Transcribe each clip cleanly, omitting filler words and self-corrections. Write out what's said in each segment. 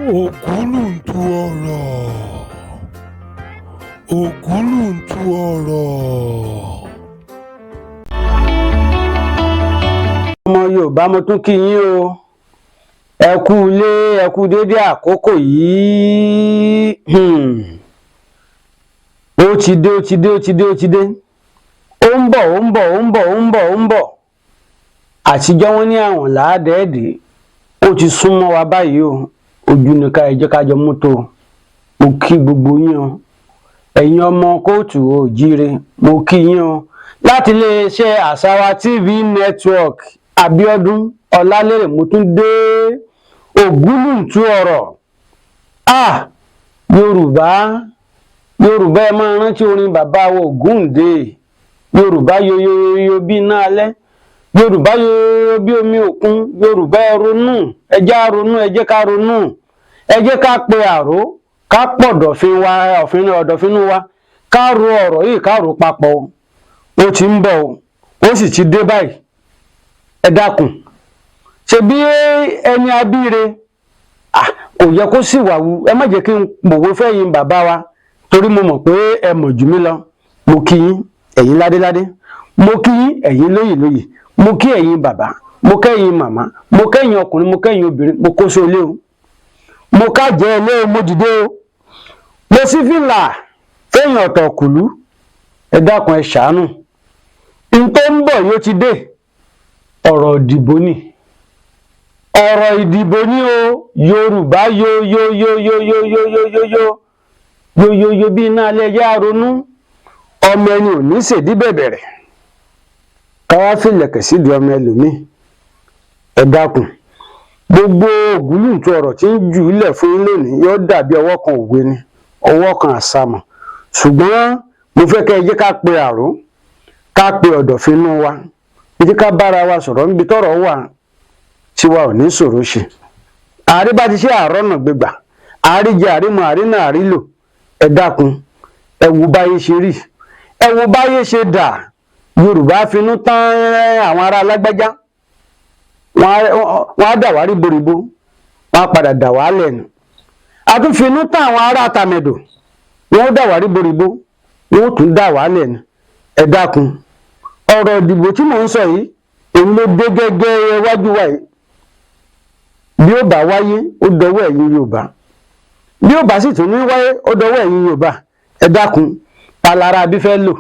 Ògúnlùntù ọ̀rọ̀. Ògúnlùntù ọ̀rọ̀. Ọmọ Yorùbá, mo tún kí yín o. Ẹ kú ilé, ẹ kú dédé àkókò yìí. Ó ti dé. Ó ń bọ̀. Àtijọ́ wọn ní àwọn làádẹ́ẹ̀dẹ́. Ó ti súnmọ́ wa báyìí o. Ojú ni ká ẹ jẹ́ ká jọ mú tó. Mo kí gbogbo yín o. Ẹ̀yin ọmọ kóòtù òjíire, mo kí yín o. Láti iléeṣẹ́ Àṣàwà TV Network, Abíọ́dún Ọlálérè, mo tún dé. Ògúnlùntù ọ̀rọ̀. Yorùbá ẹ máa rántí orin bàbá wa Ògúndé. Yorùbá yoyoyo bí iná alẹ́. Yorùbá yoyoyo bí omi òkun. Yorùbá ẹ ronú, ẹ jẹ́ á ronú, ẹ jẹ́ ká ronú. Ẹ jẹ́ ká pe àró, ká ọ̀dọ̀fínú wa, ká ro ọ̀rọ̀ yìí, ká ro papọ̀. Ó ti ń bọ̀ o, ó sì ti dé báyìí. Ẹ dákun. Ṣebí ẹni abíire, kò yẹ kó sì wàwú. Ẹ má jẹ́ kí n pòwe fẹ́yìn bàbá wa, torí mo mọ̀ pé ẹ mọ̀ jù mí lọ. Mo kí yín, ẹ̀yin ládéládé. Mo kí yín, ẹ̀yin lóyèlóyè. Mo kí ẹ̀yin bàbá, mo kẹ́yin màmá, mo kẹ́yin ọkùnrin, mo kẹ́yin obìnrin, mo kó sólé o. Mo kájẹ ilé o, mo dìde o. Mo sí fìlà fẹ́yìn ọ̀tọ̀ kùlú. Ẹ dákun, ẹ ṣàánú. In tó ń bọ̀ yóò ti dé. Ọ̀rọ̀ ìdìbò ni. Ọ̀rọ̀ ìdìbò ni o. Yorùbá yoyoyo bí iná alẹ́ yá ronú. Ọmọ ẹni ò ní ṣèdí bẹ̀bẹ̀rẹ̀. Káwá fìlẹ̀kẹ̀ sídìí ọmọ ẹlòmíì. Ẹ dákun. Gbogbo ògúnlùntù ọ̀rọ̀ tí ń jù lẹ̀ fún yín lónìí yóò dàbí ọwọ́ kan òwe ni, ọwọ́ kan àsàmọ̀. Ṣùgbọ́n mo fẹ́ kẹ́ ẹ jẹ́ ká pe àró, ká pe ọ̀dọ̀fínú wa. Ẹ jẹ́ ká bára wa sọ̀rọ̀ níbi tọ́rọ̀ wà tí wa ò ní ṣòro ṣe. Ààrẹ bá ti ṣe àárọ̀nà gbégbà, àríjẹ àrímọ àrínà àrílò. Ẹ dákun, ẹ wo báyé ṣe rí, ẹ wo báyé ṣe dà. Yorùbá finú tán àwọn ará alágbájá. Wọ́n á dà wá ríboríbo, wọ́n á padà dà wá lẹ́nu. A tún finú tán àwọn ará tàmẹ̀dò. Wọ́n dà wá ríboríbo, wọ́n tún dà wá lẹ́nu. Ẹ dákun, ọ̀rọ̀ ìdìbò tí mò ń sọ yìí, èmi ló dé gẹ́gẹ́ iwájú wa yìí. Bí ó bá wáyé, ó dọwọ́ ẹ̀yin Yorùbá. Bí ó bá sì tún ní wáyé, ó dọwọ́ ẹ̀yin Yorùbá. Ẹ dákun, ta lára bí fẹ́ lò?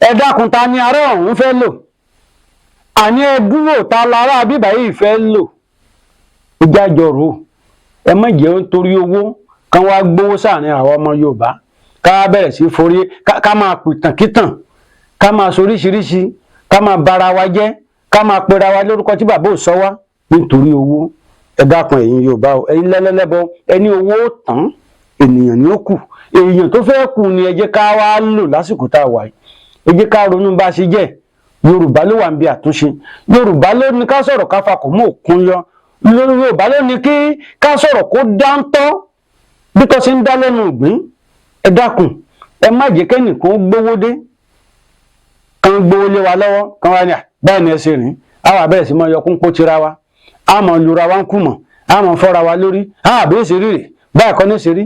Ẹ dákun, ta ni ará ọ̀hún fẹ́ lò? Àní ẹ dúró, ta lára bíbá yìí fẹ́ lò? Ó jájọ rò. Ẹ má jẹ́ ó torí owó kan wá gbówó sáàrin àwọn ọmọ Yorùbá. Ká bẹ̀rẹ̀ sí forí, ká máa pìtàn kítàn, ká máa soríṣiríṣi, ká máa bara wa jẹ́, ká máa pera wa lórúkọ tí bàbá ò sọ wá nítorí owó. Ẹ dákun ẹ̀yin Yorùbá o, ẹ̀yin lẹ́lẹ́lẹ́bọ, ẹni owó tán, ènìyàn ni ó kù. Èèyàn tó fẹ́ kù ni ẹ jẹ́ ká wá lò lásìkò tá a wà yìí. Ẹ jẹ́ ká ronú bá ṣe jẹ́. Yorùbá ló wà níbi àtúnṣe. Yorùbá ló ní ká sọ̀rọ̀ ká fakọ̀ mọ́ òkun yọ. Yorùbá ló ní kí ká sọ̀rọ̀ kó dáńtọ́ bí tó ṣe ń dá lẹ́nu ìgbín. Ẹ dákun, ẹ má jẹ́ kẹ́nìkan gbówó dé, kan gbówó lé wa lọ́wọ́, kan wá ní báyìí ni ẹ ṣe rìn. A wà bẹ̀rẹ̀ sí mọ́ yọkún kó tira wa. A mọ̀ lura wa ń kú mọ̀, a mọ̀ fọ́ra wa lórí. Bí ó ṣe rí rè, báyìí kọ́ ní ṣe rí.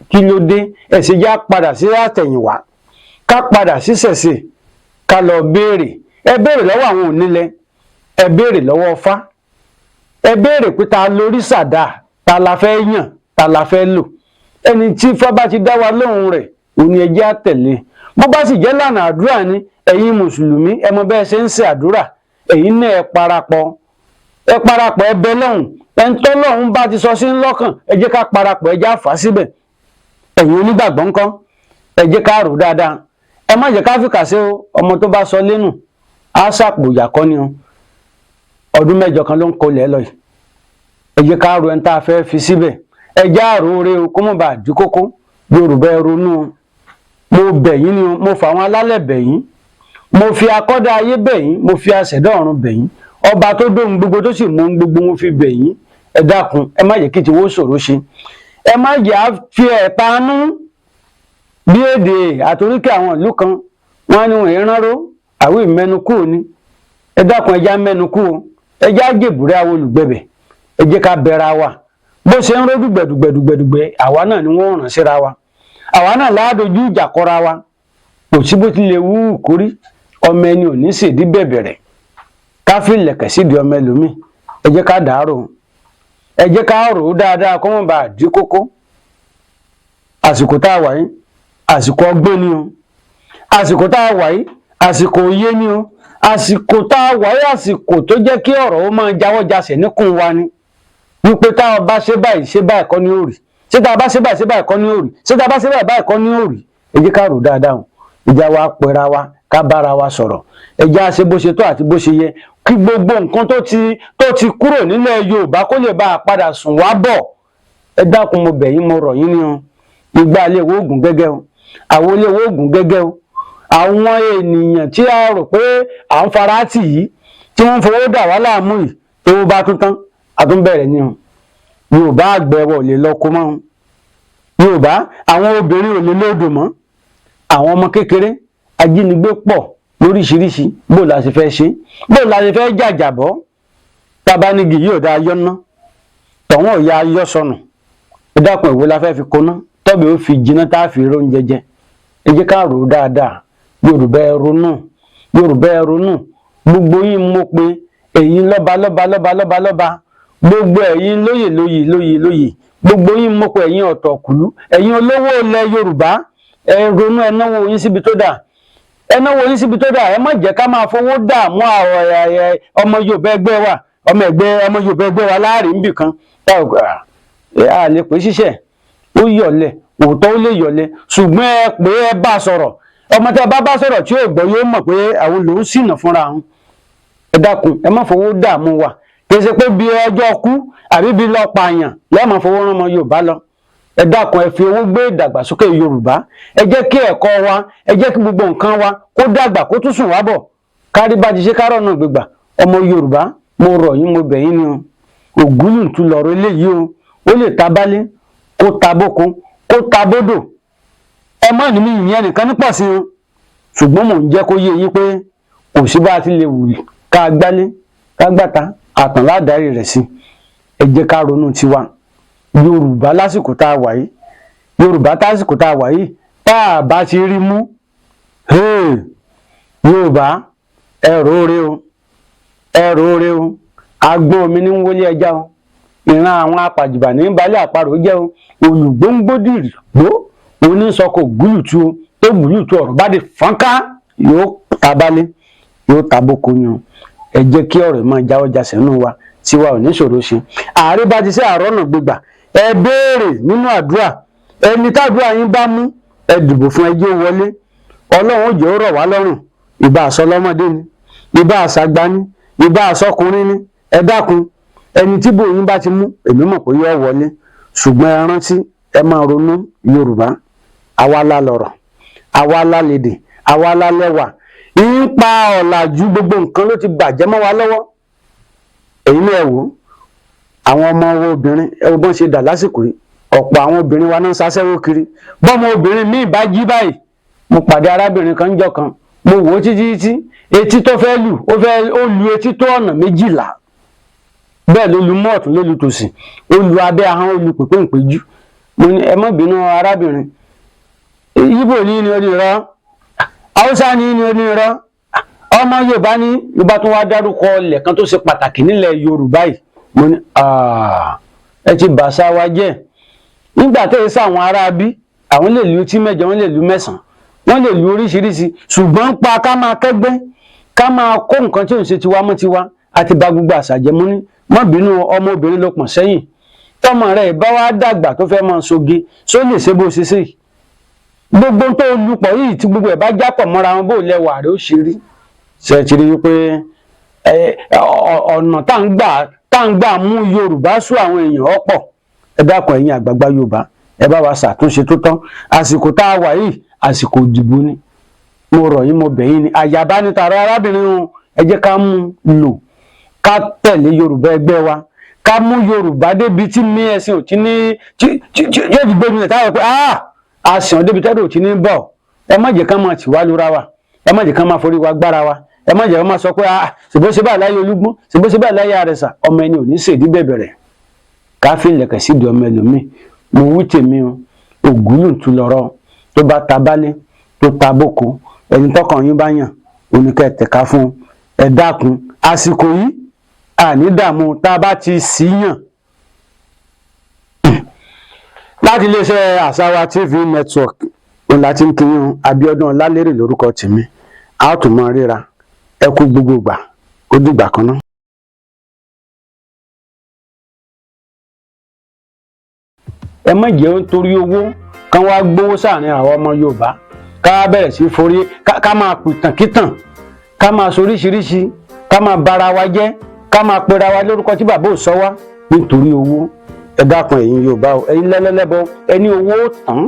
Kí ló dé? Ẹ sì já padà sí àtẹ̀yìnwá. Ká padà sí ṣẹ̀ṣẹ̀, ká lọ béèrè. Ẹ béèrè lọ́wọ́ àwọn onílẹ̀, ẹ béèrè lọ́wọ́ Ọfá. Ẹ béèrè pé ta lórí sàdá, ta la fẹ́ yàn, ta la fẹ́ lò. Ẹni tí Ifá bá ti dá wa lóhùn rẹ̀, òní ẹ jẹ́ á tẹ̀lé. Bó bá sì jẹ́ lànà àdúrà ni, ẹ̀yin mùsùlùmí, ẹ mọ bẹ́ẹ̀ ṣe ń ṣe àdúrà. Ẹ̀yin náà ẹ parapọ̀, ẹ bẹ lọ́hùn. Ẹni tó lọ́hùn bá ti sọ sí lọ́kàn, ẹ jẹ́ ká parapọ̀, ẹ jẹ́ á fà á síbẹ̀. Ẹ̀yin onígbàgbọ́ ńkọ́? Ẹ jẹ́ ká rò dáadáa. Ẹ má jẹ́ ká fìkà sí o. Ọmọ tó bá sọ lẹ́nu, á sàpò ìyàkọ́ ni o. Ọdún mẹ́jọ kan ló ń kolẹ̀ lọ yìí. Ẹ jẹ́ ká ro ẹni tá a fẹ́ fi síbẹ̀. Ẹ jẹ́ àròore o, kó mọ̀ bá di kókó. Yorùbá ẹ ronú o. Mo bẹ̀ yín ni o, mo fà àwọn alálẹ̀ bẹ̀ yín. Mo fi akọ́dá ayé bẹ̀ yín, mo fi aṣẹ̀dá ọ̀run bẹ̀ yín. Ọba tó dóhun gbogbo tó sì mú gbogbo, mo fi bẹ̀ yín. Ẹ dákun, ẹ má jẹ́ kí tiwó ṣòro ṣe. Ẹ má jẹ́ á fi ẹ̀tanú bí èdè àtoríkẹ́ àwọn ìlú kan. Wọ́n ní wọ́n ìrànró, àwọn ìmẹ́nu kúrò ní. Ẹ dákun, ẹjá mẹ́nu kú o. Ẹjá jèbúrẹ́ àwọn olùgbẹ̀bẹ̀. Ẹ jẹ́ ká bẹ̀ra wa. bó ṣe ń ró dùgbẹ̀dùgbẹ̀dùgbẹ̀ àwa náà ni wọ́n ràn síra wa àwa náà láàdójú ìjà kọra wa kò sí bó ti lè wú kórí ọmọ ẹni ò ní ṣèdí bẹ̀bẹ̀rẹ̀ ká fi lẹ̀kẹ̀ sídìí ọmọ ẹlòmíì ẹ jẹ́ ká dàárò ẹ jẹ́ ká rò ó dáadáa kó mọ̀ bá a dí kókó àsìkò tá a wà yìí àsìkò ọgbọ́n ni o àsìkò tá a wà yìí àsìkò òye ni o àsìkò tá a wà yìí àsìkò tó jẹ́ kí ọ̀rọ̀ ó máa jáwọ́ jasẹ̀ níkùn wa ni wípé tá a bá ṣe báyìí kọ́ ni ó rí ṣé tá a bá ṣe báyìí kọ́ ni ó rí ṣé tá a bá ṣe báyìí kọ́ ni ó rí ẹ jẹ́ ká rò dáadáa o ìjà wa pera wa ká bára wa sọ̀rọ̀ ẹ jẹ́ á ṣe bó ṣe tó àti bó ṣe yẹ kí gbogbo nǹkan tó ti kúrò nílẹ̀ Yorùbá kó lè bá a padà sùn wá bọ̀ ẹ dákun mo bẹ̀ yín mo rọ̀ yín ni o ìgbà ilé ìwé ògùn gẹ́gẹ́ o àwọn ilé ìwé ògùn gẹ́gẹ́ o àwọn ènìyàn tí a rò pé à ń fara tì yìí tí wọ́n ń fowó dà wá láàmú yìí tó bá tún tán àtúnbẹ̀rẹ̀ ni o Yorùbá àgbẹ̀wọ̀ ò lè lọ́kọ mọ́ o Yorùbá àwọn obìnrin ò lè lódò mọ́ àwọn ọmọ kékeré ajínigbé pọ̀ lóríṣiríṣi bó la ṣe fẹ́ ṣe bó la ṣe fẹ́ jàjàbọ́ tabanigi yóò dá ayọ́ ná tọ̀wọ́n ò ya ayọ́ sọnù ẹ dákun ìwé la fẹ́ fi kóná tọ́bí ó fi jiná tá a fi róúnjẹ jẹ ẹ jẹ́ ká rò ó dáadáa Yorùbá ẹ ronú Yorùbá ẹ ronú gbogbo yín mo pé ẹ̀yin lọ́ba gbogbo ẹ̀yin lóyè gbogbo yín mo pé ẹ̀yin ọ̀tọ̀kùlú ẹ̀yin olówó ilẹ̀ Yorùbá ẹ ronú ẹ náwó yín síbi tó dáa ẹ náwó yín síbi tó dáa ẹ má jẹ́ ká máa fowó dààmú ọmọ Yorùbá ẹgbẹ́ wa ọmọ Yorùbá ẹgbẹ́ wa láàrin níbì kan a lè pè ṣiṣẹ́ ó yọ̀lẹ̀ òótọ́ ó lè yọ̀lẹ̀ ṣùgbọ́n ẹ pé ẹ bá sọ̀rọ̀ ọmọ tẹ bá sọ̀rọ̀ tí yóò gbọ́ yóò mọ̀ pé àwọn lòún ṣìnà fúnra wọn ẹ dákun ẹ má fowó dààmú wa kì í ṣe pé bí ọjọ́ kú àbí bí lọ́ọ́ pààyàn lẹ́ẹ̀mọ́ fowó rán ọmọ Yorùbá lọ ẹ dákun ẹ fi owó gbé ìdàgbàsókè Yorùbá ẹ jẹ́ kí ẹ̀kọ́ wa ẹ jẹ́ kí gbogbo nǹkan wa kó dàgbà kó tún sùn wá bọ̀ kárí bá ti ṣe kárọ̀ náà gbégbà ọmọ Yorùbá mo rọ̀ yín mo bẹ̀ yín ni o ògúnlùntún lọ̀rọ̀ eléyìí o ó lè ta bálé kó ta bóko kó ta bódò ẹ má ní mi ìyẹn nìkan nípọ̀ sí o ṣùgbọ́n mò ń jẹ́ kó yé yín pé kò sí bá a ti lè wù ká gbálé ká gbàtà àtàn ládàárí rẹ̀ sí ẹ jẹ́ ká ronú tiwa Yorùbá lásìkò tá a wà yìí Yorùbá tásìkò tá a wà yìí tá a bá ti rí mú Yorùbá ẹ̀rọ oore o agbọ́n omi ní wọlé ẹja o ìran àwọn apàjùbà ní balẹ̀ àparò jẹ́ o olùgbòǹgbòdì gbó onísọkò gúlùtù o tó gúlùtù ọ̀rọ̀ bá di fọ́nká yóò tabalẹ̀ yóò taboko yan ẹ jẹ́ kí ọ̀rọ̀ máa jáwọ́ jasẹ̀ nù wa tiwa ò ní ṣòro ṣe ààrẹ bá ti ṣe àrọ́nà gbégbà ẹ béèrè nínú àdúrà ẹni tàdúrà yín bá mú ẹ dìbò fún ẹjẹ́ wọlé Ọlọ́run ó jẹ́ ó rọ̀ wá lọ́rùn ìbá àsọlọ́mọdé ni ìbá àṣàgbá ni ìbá àsọkùnrin ni ẹ dákun ẹni tí bòyín bá ti mú èmi mọ̀ pé yóò wọlé ṣùgbọ́n ẹ rántí ẹ máa ronú Yorùbá àwa la lọ̀rọ̀ àwa la lédè àwa la lẹ́wà ń pa ọ̀làjú gbogbo nǹkan ló ti bàjẹ́ mọ́ wa lọ́wọ́ èyí ni ẹ wò àwọn ọmọ obìnrin ẹ wo bọ́n ṣe dà lásìkò yìí ọ̀pọ̀ àwọn obìnrin wa náà ń ṣaṣẹ́wó kiri bọ́mọ obìnrin míì bá jí báyìí mo pàdé arábìnrin kan níjọ́ kan mo wò ó títí etí tó fẹ́ lù ó lu etí tó ọ̀nà 12 bẹ́ẹ̀ ló lu mọ́ ọ̀tún ló lu tòsì ó lu abẹ́ ahọ́n ó lu pèpè ìpéjú mo ní ẹ má bínú arábìnrin Ìgbò ní onírọ́ Haúsá ní onírọ́ ọmọ Yorùbá ní Yorùbá tó wá dárúkọ ilẹ̀ kan tó ṣe pàtàkì nílẹ̀ Yorùbá yìí mo ní ẹ ti bàṣà wa jẹ́ nígbà tẹ́ ẹ sá àwọn ará bí àwọn lè lu tí 8 wọ́n lè lu 9 wọ́n lè lu oríṣiríṣi ṣùgbọ́n pa ká máa kẹ́gbẹ́ ká máa kó nǹkan tí ò ń ṣe tiwa mọ́ tiwa àti bá gbogbo àṣàjẹ́ mú ní má bínú ọmọbìnrin ló pọ̀n sẹ́yìn tọmọ rẹ̀ bá wá dàgbà tó fẹ́ máa soge só lè ṣe bó ṣe ṣe gbogbo tó lupọ̀ yìí tí gbogbo ẹ̀ bá jápọ̀ mọ́ra wọn bó lẹ́wà rẹ̀ ó ṣe rí ṣe ti rí wípé ọ̀nà tá ń gbà mú Yorùbá sú àwọn èèyàn ọ̀pọ̀ ẹ dákun ẹ̀yin àgbààgbà Yorùbá ẹ bá wa ṣàtúnṣe tó tán àsìkò tá a wà yìí àsìkò ìdìbò ni mo rọ̀ yín mo bẹ̀ yín ni àyàbá ní tààrà arábìnrin wọn ẹ jẹ́ ká mú lò ká tẹ̀lé Yorùbá ẹgbẹ́ wa ká mú Yorùbá débi tí mí ẹ̀sìn ò ti ní yóò ti gbógun lẹ̀ táwọn pé àṣìyàn débi tẹ́lẹ̀ ò ti ní bọ̀ ẹ má jẹ́ ká máa tì wá lóra wa ẹ má jẹ́ ká máa forí wa gbára wa ẹ má jẹ́ ká máa sọ pé ṣèbó ṣe báyìí láyé Olúgbọ́n ṣèbó ṣe báyìí láyé Àrẹ̀sà ọmọ ẹni ò ní ṣèdí bẹ̀bẹ̀rẹ̀ ká fi ìlẹ̀kẹ̀ sídìí ọmọ ẹlòmíì. Mo wí tèmi o, ògúlùntù lọ̀rọ̀ tó bá ta bálé tó ta bóko, ẹni tọ́kàn yín bá yàn oníkẹ́ tẹ̀ka fún ẹ dákun. Àsìkò yìí àní dààmú tá a bá ti sì yàn. Láti iléeṣẹ́ Àṣàwà TV network òun láti ń kíyàn Abíọ́dún Ọlálérè lórúkọ tèmi. A ó tún mọ ríra ẹ kú gbogbo gbà ó dìgbà kan náà. Ẹ má jẹ́ nítorí owó kán wá gbówó sáàrin àwọn ọmọ Yorùbá ká bẹ̀rẹ̀ sí forí ká máa pìtàn kítàn, ká máa soríṣiríṣi, ká máa bara wa jẹ́, ká máa pera wa lórúkọ tí bàbá ò sọ wá nítorí owó. Ẹ dákun ẹ̀yin Yorùbá o, ẹ̀yin lẹ́lẹ́lẹ́bọ ẹni owó tán